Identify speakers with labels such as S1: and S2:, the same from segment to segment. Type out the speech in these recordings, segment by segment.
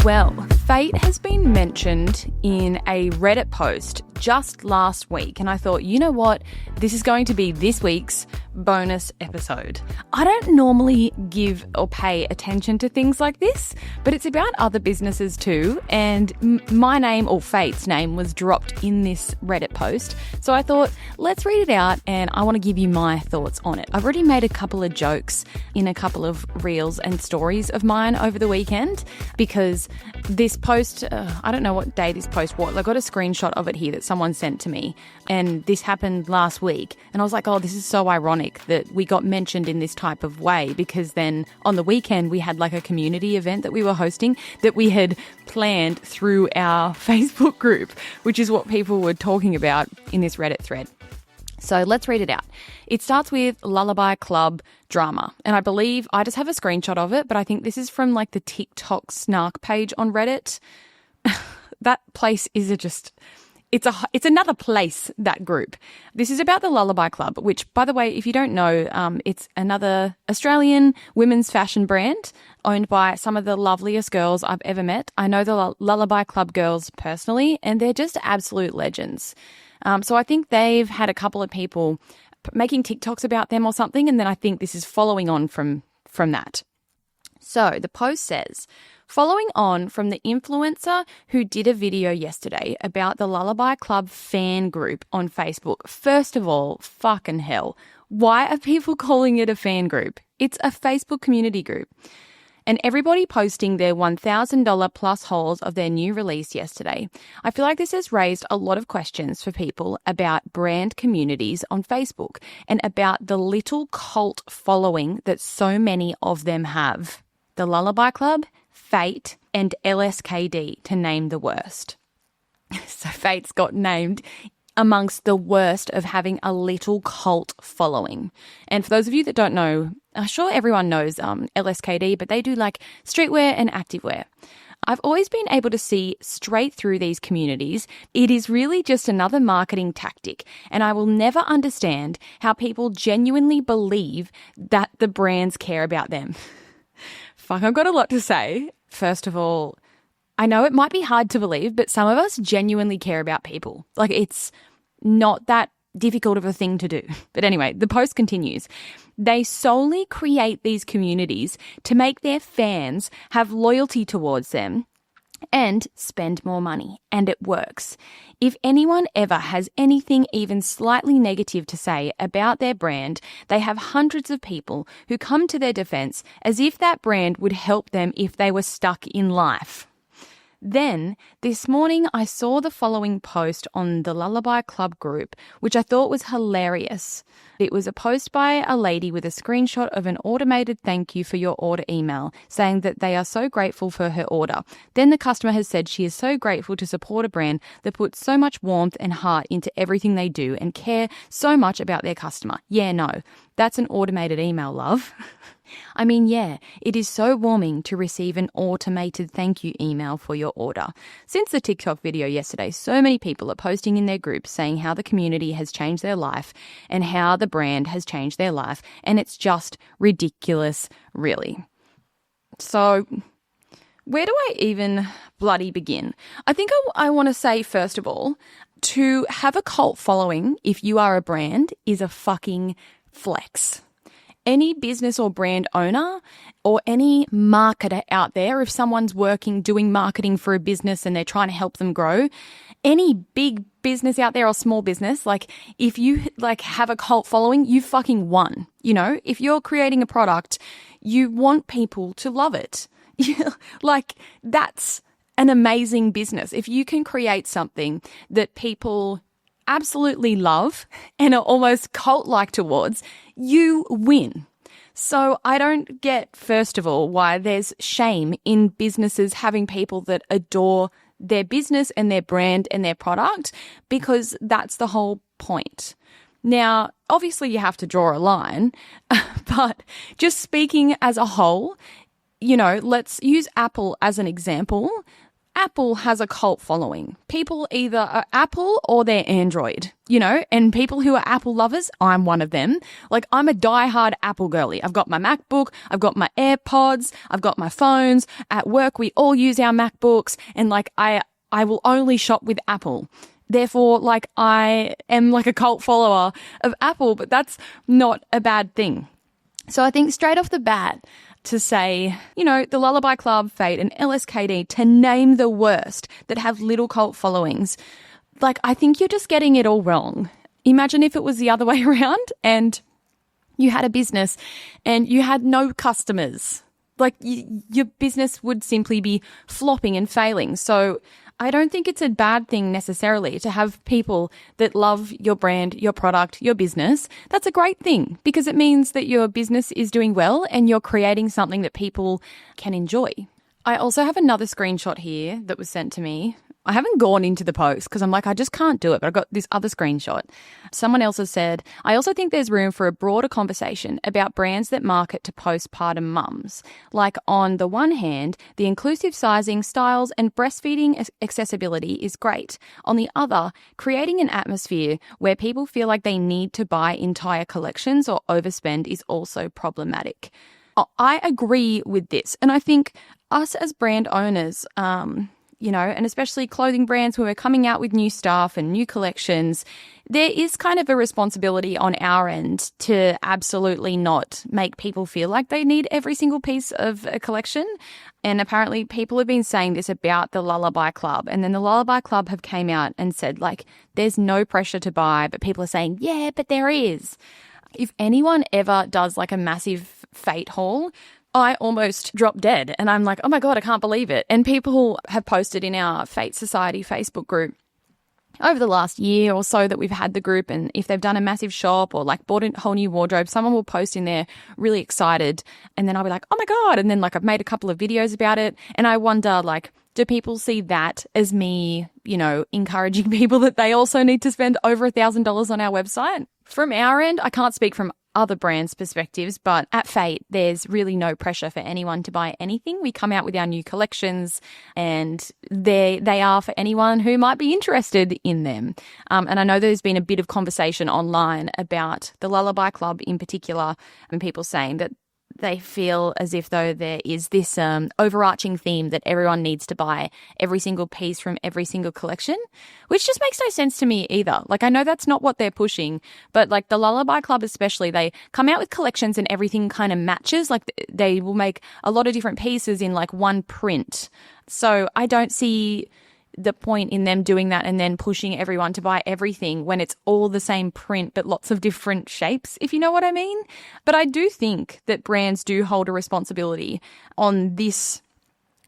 S1: Well, Fayt has been mentioned in a Reddit post just last week, and I thought, you know what? This is going to be this week's bonus episode. I don't normally give or pay attention to things like this, but it's about other businesses too, and my name, or Fayt's name, was dropped in this Reddit post. So I thought, let's read it out, and I want to give you my thoughts on it. I've already made a couple of jokes in a couple of reels and stories of mine over the weekend, because this post, I don't know what day this post was. I got a screenshot of it here that someone sent to me, and this happened last week, and I was like, oh, this is so ironic that we got mentioned in this type of way, because then on the weekend we had like a community event that we were hosting that we had planned through our Facebook group, which is what people were talking about in this Reddit thread. So let's read it out. It starts with Lullaby Club drama. And I believe I just have a screenshot of it, but I think this is from like the TikTok snark page on Reddit. That place is it's another place, that group. This is about the Lullaby Club, which, by the way, if you don't know, it's another Australian women's fashion brand owned by some of the loveliest girls I've ever met. I know the Lullaby Club girls personally, and they're just absolute legends. So I think they've had a couple of people making TikToks about them or something, and then I think this is following on from that. So the post says, following on from the influencer who did a video yesterday about the Lullaby Club fan group on Facebook. First of all, fucking hell, why are people calling it a fan group? It's a Facebook community group. And everybody posting their $1,000 plus hauls of their new release yesterday. I feel like this has raised a lot of questions for people about brand communities on Facebook and about the little cult following that so many of them have. The Lullaby Club, Fayt, and LSKD, to name the worst. So Fayt's got named amongst the worst of having a little cult following. And for those of you that don't know, I'm sure everyone knows LSKD, but they do like streetwear and activewear. I've always been able to see straight through these communities. It is really just another marketing tactic, and I will never understand how people genuinely believe that the brands care about them. Fuck, I've got a lot to say. First of all, I know it might be hard to believe, but some of us genuinely care about people. Like, it's not that difficult of a thing to do. But anyway, the post continues. They solely create these communities to make their fans have loyalty towards them and spend more money. And it works. If anyone ever has anything even slightly negative to say about their brand, they have hundreds of people who come to their defense as if that brand would help them if they were stuck in life. Then, this morning, I saw the following post on the Lullaby Club group, which I thought was hilarious. It was a post by a lady with a screenshot of an automated thank you for your order email, saying that they are so grateful for her order. Then the customer has said she is so grateful to support a brand that puts so much warmth and heart into everything they do and care so much about their customer. Yeah, no, that's an automated email, love. I mean, yeah, it is so warming to receive an automated thank you email for your order. Since the TikTok video yesterday, so many people are posting in their groups saying how the community has changed their life and how the brand has changed their life, and it's just ridiculous, really. So, where do I even bloody begin? I think I want to say, first of all, to have a cult following, if you are a brand, is a fucking flex. Any business or brand owner or any marketer out there, if someone's doing marketing for a business and they're trying to help them grow, any big business out there or small business, like if you like have a cult following, you fucking won. You know, if you're creating a product, you want people to love it. Like, that's an amazing business. If you can create something that people absolutely love and are almost cult-like towards, you win. So I don't get, first of all, why there's shame in businesses having people that adore their business and their brand and their product, because that's the whole point. Now, obviously you have to draw a line, but just speaking as a whole, you know, let's use Apple as an example. Apple has a cult following. People either are Apple or they're Android, you know, and people who are Apple lovers, I'm one of them. Like, I'm a diehard Apple girly. I've got my MacBook, I've got my AirPods, I've got my phones. At work, we all use our MacBooks, and like, I will only shop with Apple. Therefore, like, I am like a cult follower of Apple, but that's not a bad thing. So I think straight off the bat, to say, you know, the Lullaby Club, Fayt, and LSKD, to name the worst that have little cult followings, like, I think you're just getting it all wrong. Imagine if it was the other way around and you had a business and you had no customers. Like, your business would simply be flopping and failing. So I don't think it's a bad thing necessarily to have people that love your brand, your product, your business. That's a great thing because it means that your business is doing well and you're creating something that people can enjoy. I also have another screenshot here that was sent to me. I haven't gone into the post because I'm like, I just can't do it. But I got this other screenshot. Someone else has said, I also think there's room for a broader conversation about brands that market to postpartum mums. Like, on the one hand, the inclusive sizing, styles, and breastfeeding accessibility is great. On the other, creating an atmosphere where people feel like they need to buy entire collections or overspend is also problematic. I agree with this. And I think us as brand owners, you know, and especially clothing brands who are coming out with new stuff and new collections, there is kind of a responsibility on our end to absolutely not make people feel like they need every single piece of a collection. And apparently people have been saying this about the Lullaby Club. And then the Lullaby Club have came out and said, like, there's no pressure to buy, but people are saying, yeah, but there is. If anyone ever does like a massive Fayt haul, I almost dropped dead and I'm like, oh my God, I can't believe it. And people have posted in our Fayt Society Facebook group over the last year or so that we've had the group, and if they've done a massive shop or like bought a whole new wardrobe, someone will post in there really excited, and then I'll be like, oh my God. And then like I've made a couple of videos about it, and I wonder, like, do people see that as me, you know, encouraging people that they also need to spend over $1,000 on our website? From our end, I can't speak from other brands' perspectives, but at Fayt, there's really no pressure for anyone to buy anything. We come out with our new collections, and they are for anyone who might be interested in them. And I know there's been a bit of conversation online about the Lullaby Club in particular, and people saying that they feel as if though there is this overarching theme that everyone needs to buy every single piece from every single collection, which just makes no sense to me either. Like, I know that's not what they're pushing, but like the Lullaby Club especially, they come out with collections and everything kind of matches. Like, they will make a lot of different pieces in like one print. So I don't see the point in them doing that and then pushing everyone to buy everything when it's all the same print but lots of different shapes, if you know what I mean. But I do think that brands do hold a responsibility on this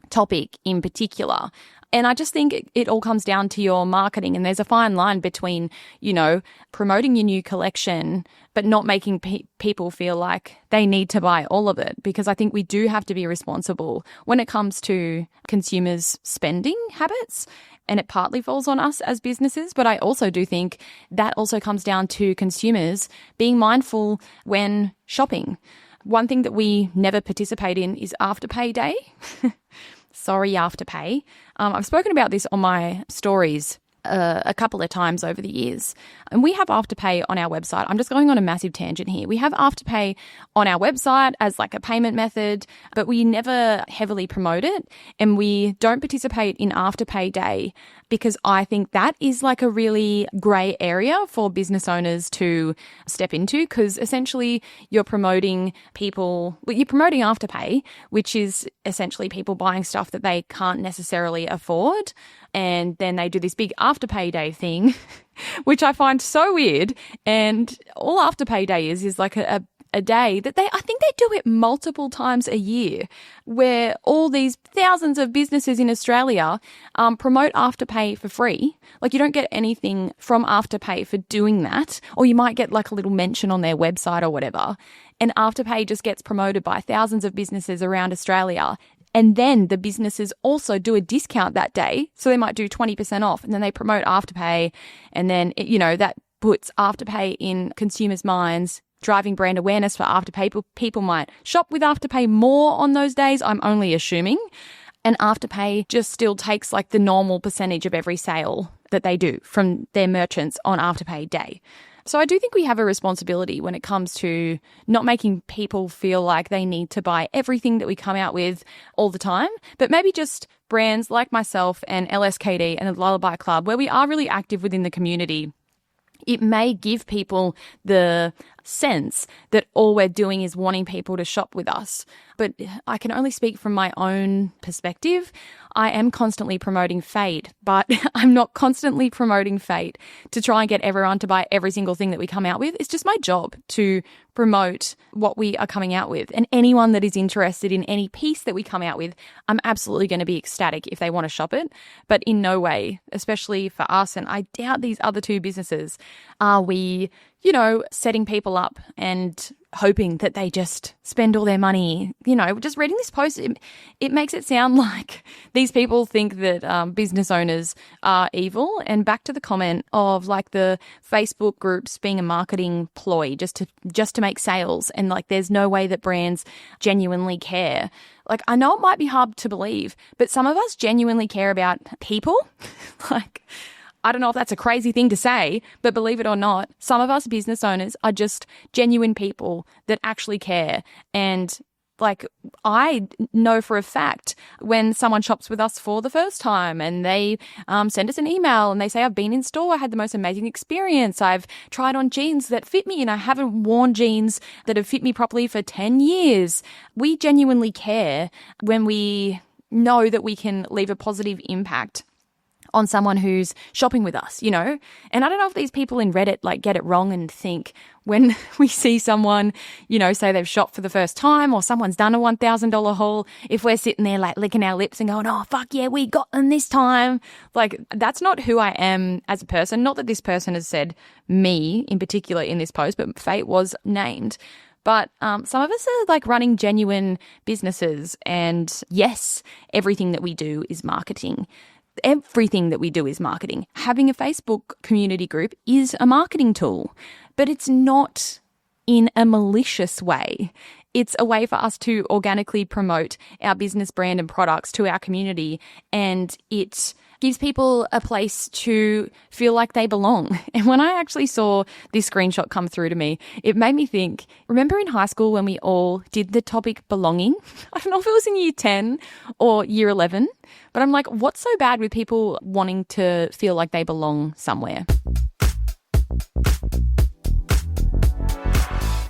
S1: topic in particular. And I just think it all comes down to your marketing, and there's a fine line between, you know, promoting your new collection but not making people feel like they need to buy all of it, because I think we do have to be responsible when it comes to consumers' spending habits, and it partly falls on us as businesses. But I also do think that also comes down to consumers being mindful when shopping. One thing that we never participate in is Afterpay Day. Sorry, Afterpay. I've spoken about this on my stories a couple of times over the years. And we have Afterpay on our website. I'm just going on a massive tangent here. We have Afterpay on our website as like a payment method, but we never heavily promote it. And we don't participate in Afterpay Day because I think that is like a really grey area for business owners to step into, because essentially you're promoting Afterpay, which is essentially people buying stuff that they can't necessarily afford. And then they do this big Afterpay Day thing, which I find so weird. And all Afterpay Day is like a day that I think they do it multiple times a year, where all these thousands of businesses in Australia promote Afterpay for free. Like, you don't get anything from Afterpay for doing that, or you might get like a little mention on their website or whatever. And Afterpay just gets promoted by thousands of businesses around Australia. And then the businesses also do a discount that day. So they might do 20% off, and then they promote Afterpay. And then, that puts Afterpay in consumers' minds, driving brand awareness for Afterpay. People might shop with Afterpay more on those days, I'm only assuming. And Afterpay just still takes like the normal percentage of every sale that they do from their merchants on Afterpay day. So I do think we have a responsibility when it comes to not making people feel like they need to buy everything that we come out with all the time, but maybe just brands like myself and LSKD and the Lullaby Club, where we are really active within the community. It may give people the sense that all we're doing is wanting people to shop with us. But I can only speak from my own perspective. I am constantly promoting Fayt, but I'm not constantly promoting Fayt to try and get everyone to buy every single thing that we come out with. It's just my job to promote what we are coming out with. And anyone that is interested in any piece that we come out with, I'm absolutely going to be ecstatic if they want to shop it. But in no way, especially for us, and I doubt these other two businesses, are we, setting people up and hoping that they just spend all their money. Just reading this post, it makes it sound like these people think that business owners are evil. And back to the comment of like the Facebook groups being a marketing ploy just to make sales, and like there's no way that brands genuinely care. Like, I know it might be hard to believe, but some of us genuinely care about people. Like, I don't know if that's a crazy thing to say, but believe it or not, some of us business owners are just genuine people that actually care. And like, I know for a fact when someone shops with us for the first time and they send us an email and they say, I've been in store, I had the most amazing experience, I've tried on jeans that fit me and I haven't worn jeans that have fit me properly for 10 years. We genuinely care when we know that we can leave a positive impact on someone who's shopping with us, And I don't know if these people in Reddit like get it wrong and think when we see someone, say they've shopped for the first time or someone's done a $1,000 haul, if we're sitting there like licking our lips and going, oh, fuck yeah, we got them this time. Like, that's not who I am as a person. Not that this person has said me in particular in this post, but Fayt was named. But some of us are like running genuine businesses, and yes, everything that we do is marketing. Everything that we do is marketing. Having a Facebook community group is a marketing tool, but it's not in a malicious way. It's a way for us to organically promote our business brand and products to our community, and it gives people a place to feel like they belong. And when I actually saw this screenshot come through to me, it made me think, remember in high school when we all did the topic belonging? I don't know if it was in year 10 or year 11, but I'm like, what's so bad with people wanting to feel like they belong somewhere?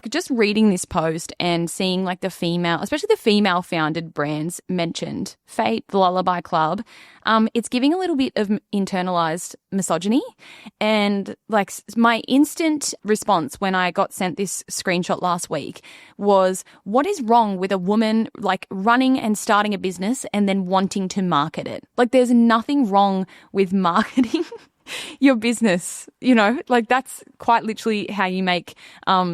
S1: Just reading this post and seeing like the female, especially the female founded brands mentioned, Fayt, the Lullaby Club, it's giving a little bit of internalized misogyny. And like my instant response when I got sent this screenshot last week was, what is wrong with a woman like running and starting a business and then wanting to market it? Like, there's nothing wrong with marketing your business, like that's quite literally how you make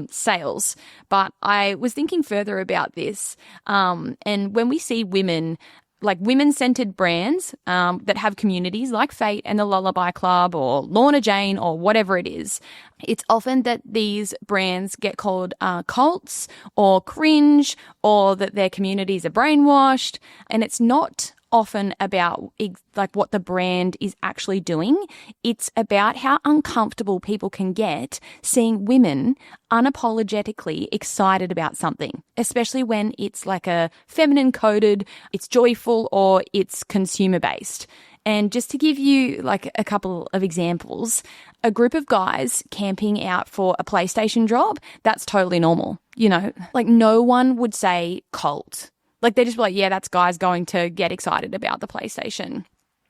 S1: sales. But I was thinking further about this, and when we see women, like women-centered brands that have communities like Fayt and the Lullaby Club or Lorna Jane or whatever it is, it's often that these brands get called cults or cringe, or that their communities are brainwashed, and it's not often about like what the brand is actually doing. It's about how uncomfortable people can get seeing women unapologetically excited about something, especially when it's like a feminine coded, it's joyful, or it's consumer based. And just to give you like a couple of examples, a group of guys camping out for a PlayStation drop, that's totally normal. Like no one would say cult. Like, they're just like, yeah, that's guys going to get excited about the PlayStation.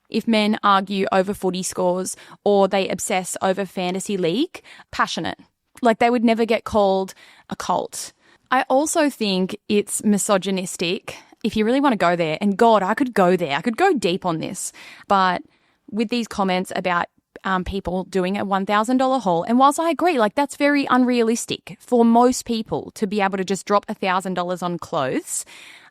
S1: If men argue over footy scores or they obsess over fantasy league, passionate. Like, they would never get called a cult. I also think it's misogynistic, if you really want to go there. And God, I could go there. I could go deep on this. But with these comments about people doing a $1,000 haul. And whilst I agree, like that's very unrealistic for most people to be able to just drop $1,000 on clothes,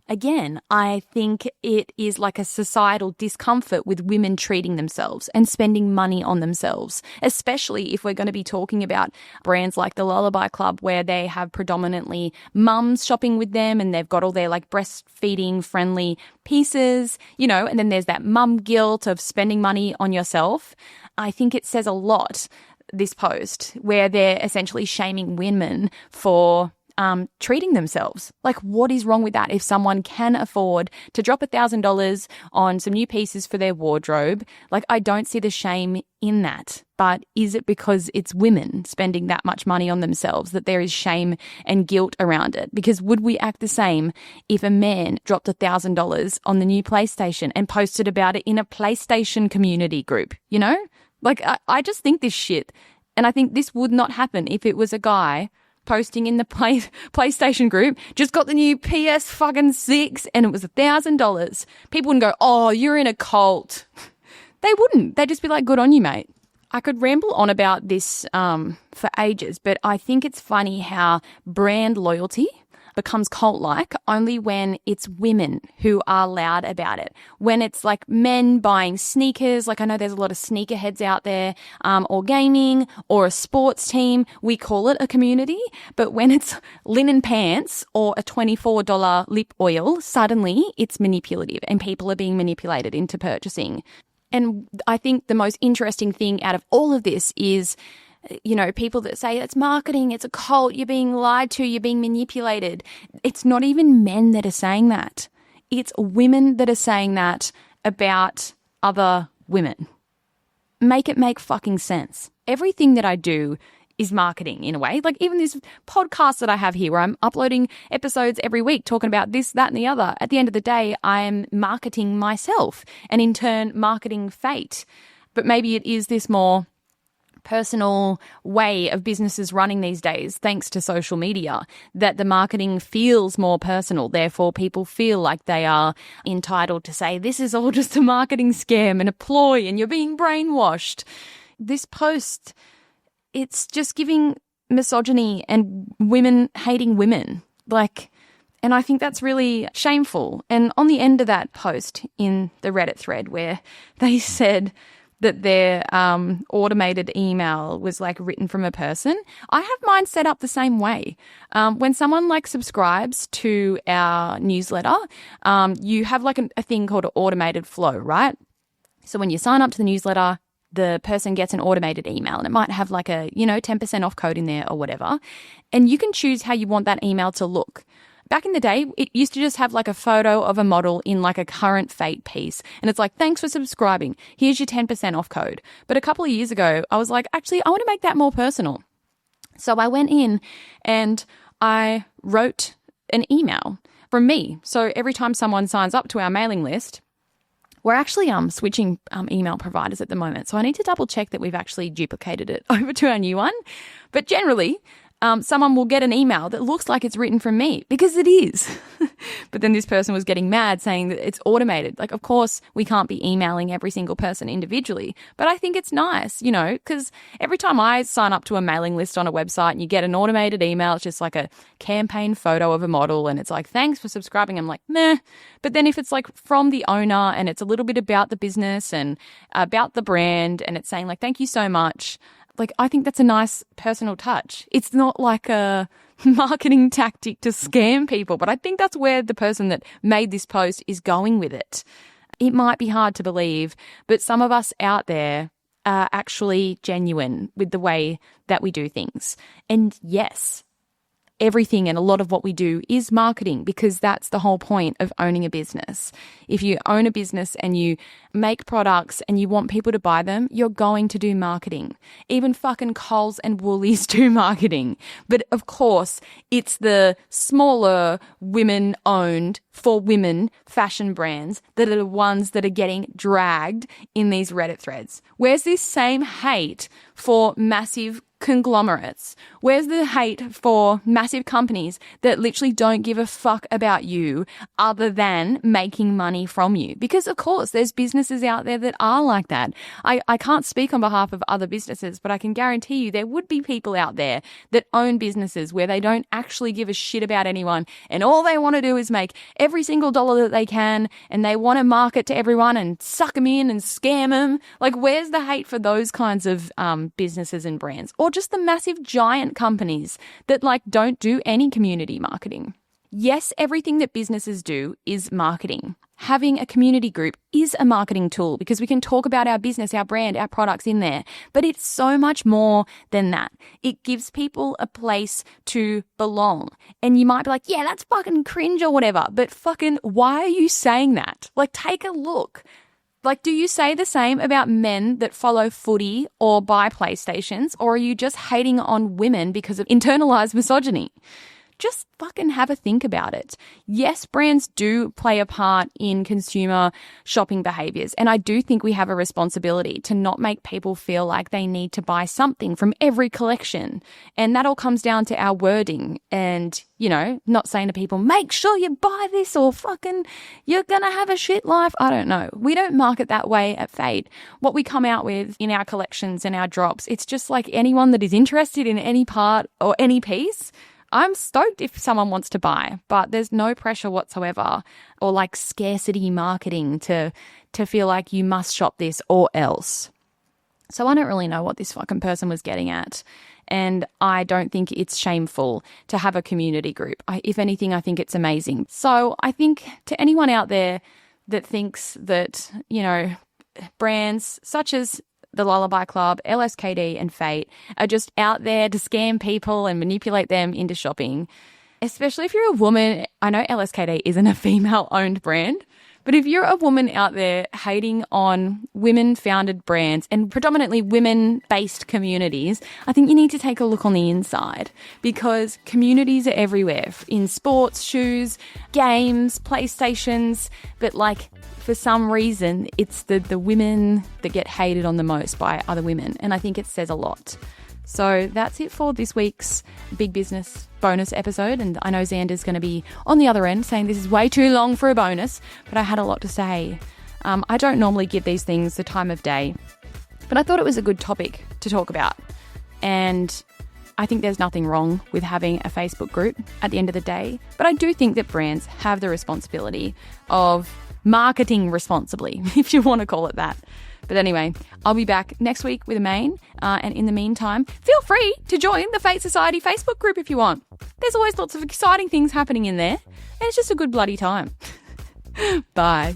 S1: Again, I think it is like a societal discomfort with women treating themselves and spending money on themselves, especially if we're going to be talking about brands like the Lullaby Club, where they have predominantly mums shopping with them and they've got all their like breastfeeding friendly pieces, you know, and then there's that mum guilt of spending money on yourself. I think it says a lot, this post, where they're essentially shaming women for treating themselves. Like, what is wrong with that? If someone can afford to drop $1,000 on some new pieces for their wardrobe, like, I don't see the shame in that. But is it because it's women spending that much money on themselves that there is shame and guilt around it? Because would we act the same if a man dropped $1,000 on the new PlayStation and posted about it in a PlayStation community group, you know? Like, I just think this shit. And I think this would not happen if it was a guy posting in the PlayStation group, just got the new PS6 and it was $1,000. People wouldn't go, oh, you're in a cult. They wouldn't. They'd just be like, good on you, mate. I could ramble on about this for ages, but I think it's funny how brand loyalty becomes cult-like only when it's women who are loud about it. When it's like men buying sneakers, like I know there's a lot of sneakerheads out there, or gaming, or a sports team, we call it a community. But when it's linen pants or a $24 lip oil, suddenly it's manipulative and people are being manipulated into purchasing. And I think the most interesting thing out of all of this is, you know, people that say it's marketing, it's a cult, you're being lied to, you're being manipulated. It's not even men that are saying that. It's women that are saying that about other women. Make it make fucking sense. Everything that I do is marketing in a way. Like even this podcast that I have here where I'm uploading episodes every week talking about this, that and the other. At the end of the day, I am marketing myself and in turn marketing Fayt. But maybe it is this more personal way of businesses running these days, thanks to social media, that the marketing feels more personal. Therefore, people feel like they are entitled to say, this is all just a marketing scam and a ploy and you're being brainwashed. This post, it's just giving misogyny and women hating women. And I think that's really shameful. And on the end of that post in the Reddit thread where they said that their automated email was like written from a person, I have mine set up the same way. When someone like subscribes to our newsletter, you have like a thing called an automated flow, right? So when you sign up to the newsletter, the person gets an automated email and it might have like a, 10% off code in there or whatever. And you can choose how you want that email to look. Back in the day, it used to just have like a photo of a model in like a current Fayt piece. And it's like, thanks for subscribing. Here's your 10% off code. But a couple of years ago, I was like, actually, I want to make that more personal. So I went in and I wrote an email from me. So every time someone signs up to our mailing list, we're actually switching email providers at the moment. So I need to double check that we've actually duplicated it over to our new one. But generally, someone will get an email that looks like it's written from me because it is. But then this person was getting mad saying that it's automated. Like, of course, we can't be emailing every single person individually. But I think it's nice, because every time I sign up to a mailing list on a website and you get an automated email, it's just like a campaign photo of a model and it's like, thanks for subscribing. I'm like, meh. But then if it's like from the owner and it's a little bit about the business and about the brand and it's saying like, thank you so much, like, I think that's a nice personal touch. It's not like a marketing tactic to scam people, but I think that's where the person that made this post is going with it. It might be hard to believe, but some of us out there are actually genuine with the way that we do things. And yes, everything and a lot of what we do is marketing because that's the whole point of owning a business. If you own a business and you make products and you want people to buy them, you're going to do marketing. Even fucking Coles and Woolies do marketing. But of course, it's the smaller women-owned for women fashion brands that are the ones that are getting dragged in these Reddit threads. Where's this same hate for massive conglomerates? Where's the hate for massive companies that literally don't give a fuck about you other than making money from you? Because of course there's businesses out there that are like that. I can't speak on behalf of other businesses, but I can guarantee you there would be people out there that own businesses where they don't actually give a shit about anyone and all they want to do is make every single dollar that they can, and they want to market to everyone and suck them in and scam them. Like, where's the hate for those kinds of businesses and brands? Or just the massive giant companies that like don't do any community marketing. Yes, everything that businesses do is marketing. Having a community group is a marketing tool because we can talk about our business, our brand, our products in there. But it's so much more than that. It gives people a place to belong. And you might be like, yeah, that's fucking cringe or whatever. But fucking, why are you saying that? Like, take a look. Like, do you say the same about men that follow footy or buy PlayStations? Or are you just hating on women because of internalized misogyny? Just fucking have a think about it. Yes, brands do play a part in consumer shopping behaviors. And I do think we have a responsibility to not make people feel like they need to buy something from every collection. And that all comes down to our wording and, you know, not saying to people, make sure you buy this or fucking you're going to have a shit life. I don't know. We don't market that way at Fayt. What we come out with in our collections and our drops, it's just like anyone that is interested in any part or any piece. I'm stoked if someone wants to buy, but there's no pressure whatsoever or like scarcity marketing to feel like you must shop this or else. So I don't really know what this fucking person was getting at. And I don't think it's shameful to have a community group. If anything, I think it's amazing. So I think to anyone out there that thinks that, you know, brands such as the Lullaby Club, LSKD and Fayt are just out there to scam people and manipulate them into shopping. Especially if you're a woman. I know LSKD isn't a female-owned brand, but if you're a woman out there hating on women-founded brands and predominantly women-based communities, I think you need to take a look on the inside because communities are everywhere in sports, shoes, games, PlayStations, but like for some reason, it's the women that get hated on the most by other women. And I think it says a lot. So that's it for this week's Big Business bonus episode. And I know Xander's going to be on the other end saying this is way too long for a bonus, but I had a lot to say. I don't normally give these things the time of day, but I thought it was a good topic to talk about. And I think there's nothing wrong with having a Facebook group at the end of the day. But I do think that brands have the responsibility of marketing responsibly, if you want to call it that. But anyway, I'll be back next week with a main. And in the meantime, feel free to join the Fayt Society Facebook group if you want. There's always lots of exciting things happening in there. And it's just a good bloody time. Bye.